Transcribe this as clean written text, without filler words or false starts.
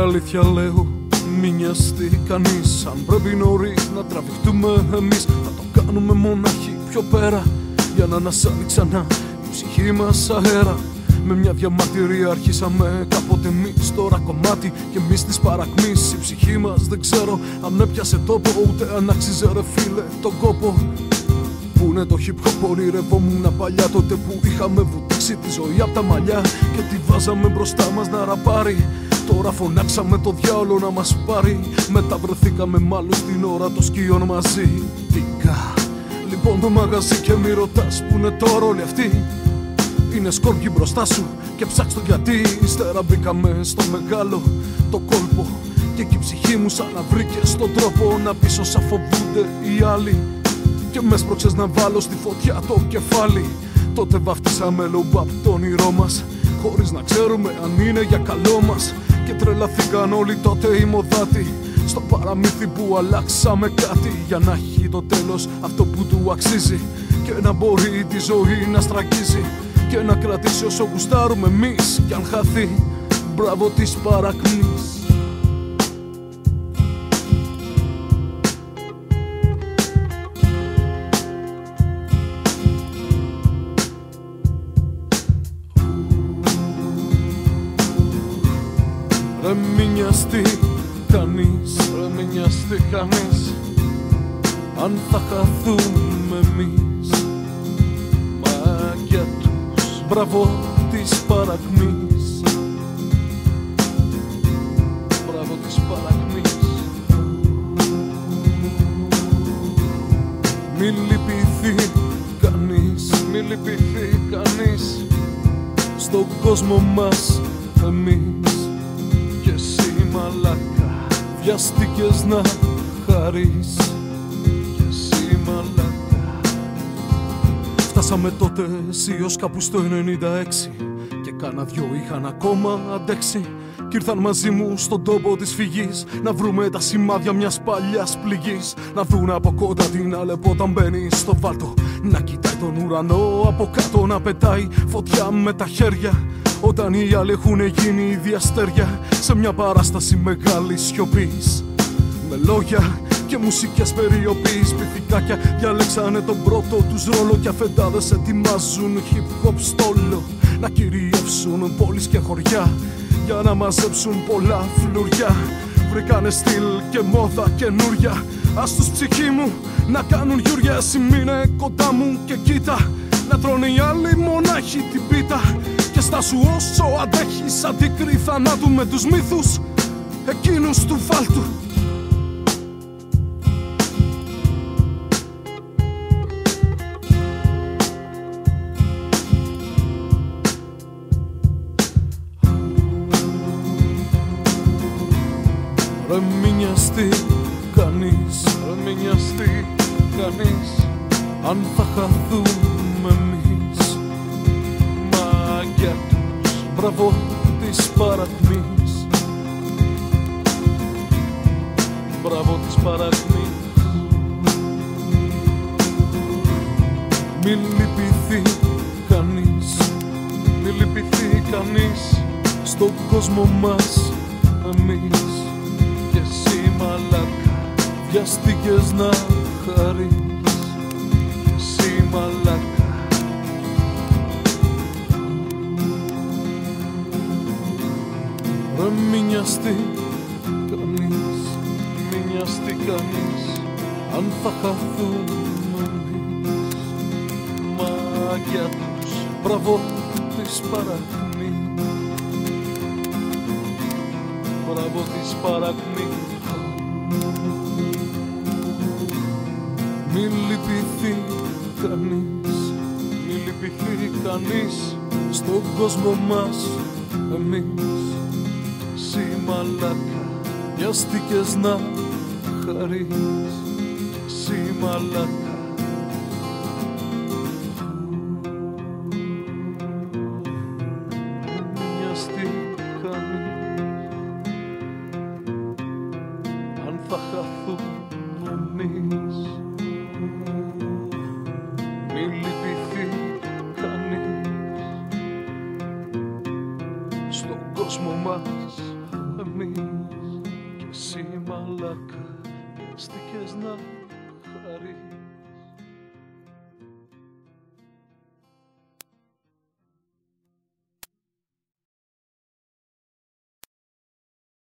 αλήθεια λέω, μη νοιαστεί κανείς. Αν πρέπει νωρίς να τραβηχτούμε εμείς, θα το κάνουμε μονάχοι πιο πέρα, για να ανασάνει ξανά η ψυχή μας αέρα. Με μια διαμαρτυρία αρχίσαμε κάποτε εμείς, τώρα κομμάτι κι εμείς της παρακμής. Η ψυχή μας δεν ξέρω αν έπιασε τόπο, ούτε αν άξιζε ρε φίλε τον κόπο. Πού είναι το hip hop, ονειρευόμουν παλιά, τότε που είχαμε βουτήξει τη ζωή απ' τα μαλλιά και τη βάζαμε μπροστά μας να ραπάρει. Τώρα φωνάξαμε το διάολο να μας πάρει, μετά βρεθήκαμε μάλλον στην ώρα των σκιών μαζί. Τίκα λοιπόν το μαγαζί και μη ρωτάς που είναι τώρα όλοι αυτοί. Είναι σκόρπιοι μπροστά σου και ψάξ' το γιατί. Ύστερα μπήκαμε στο μεγάλο το κόλπο και εκεί η ψυχή μου σαν να βρήκε στον τρόπο να πεις όσα φοβούνται οι άλλοι. Και με σπρώξες να βάλω στη φωτιά το κεφάλι. Τότε βαφτίσαμε low-bap το όνειρό μας, χωρίς να ξέρουμε αν είναι για καλό μας. Και τρελαθήκαν όλοι τότε οι μοδάτοι στο παραμύθι που αλλάξαμε κάτι, για να έχει το τέλος αυτό που του αξίζει και να μπορεί τη ζωή να στραγγίζει και να κρατήσει όσο γουστάρουμε εμείς. Κι αν χαθεί, μπράβο της παρακμής. Ρε μη νοιαστεί κανείς, ρε μη νοιαστεί κανείς, αν θα χαθούμε εμείς. Μα για τους μπράβο της παρακμής, μπράβο της παρακμής. Μη λυπηθεί κανείς, μη λυπηθεί κανείς, στον κόσμο μας εμείς. Και εσύ μαλάκα βιάστηκες να χαρείς, και εσύ μαλάκα. Φτάσαμε τότε εσύ ως κάπου στο 96 και κάνα δυο είχαν ακόμα αντέξει. Κι ήρθαν μαζί μου στον τόπο της φυγής να βρούμε τα σημάδια μιας παλιάς πληγής. Να δουν από κοντά την Αλεπό όταν μπαίνει στο βάλτο, να κοιτάει τον ουρανό από κάτω να πετάει φωτιά με τα χέρια, όταν οι άλλοι έχουν γίνει ίδια αστέρια σε μια παράσταση μεγάλης σιωπής. Με λόγια και μουσικές περιοπής, πυθικάκια διαλέξανε τον πρώτο τους ρόλο κι αφεντάδες ετοιμάζουν hip hop στόλο να κυριεύσουν πόλεις και χωριά για να μαζέψουν πολλά φλουριά. Βρήκανε στυλ και μόδα καινούρια, ας τους ψυχή μου να κάνουν γιούρια. Εσύ μείνε κοντά μου και κοίτα, να τρώνε οι άλλοι μονάχοι την πίτα. Και στάσου όσο αντέχεις, αντίκρι θανάτου με τους μύθους εκείνους του βάλτου. Ρε μη νοιαστεί κανείς, ρε μη νοιαστεί κανείς, αν θα χαθούμε εμείς. Μα για τους μπράβο της παρακμής, μπράβο της παρακμής. Μη λυπηθεί κανείς, μη λυπηθεί κανείς, στον κόσμο μας εμείς. Και εσύ μαλάκα βιάστηκες να χαρείς, και εσύ μαλάκα. Ρε μη νοιαστεί κανείς, μη νοιαστεί κανείς, αν θα χαθούμε εμείς. Μα για τους μπράβο της παρακμής, μπράβο της παρακμής. Μη λυπηθεί κανείς, μη λυπηθεί κανείς, στον κόσμο μας εμείς. Εσύ μαλάκα βιάστηκες να χαρείς, εσύ μαλάκα. Μη νοιαστεί κανείς, αν θα χαθούμε εμείς. Μη λυπηθεί κανείς, στον κόσμο μας εμείς. βιάστηκες να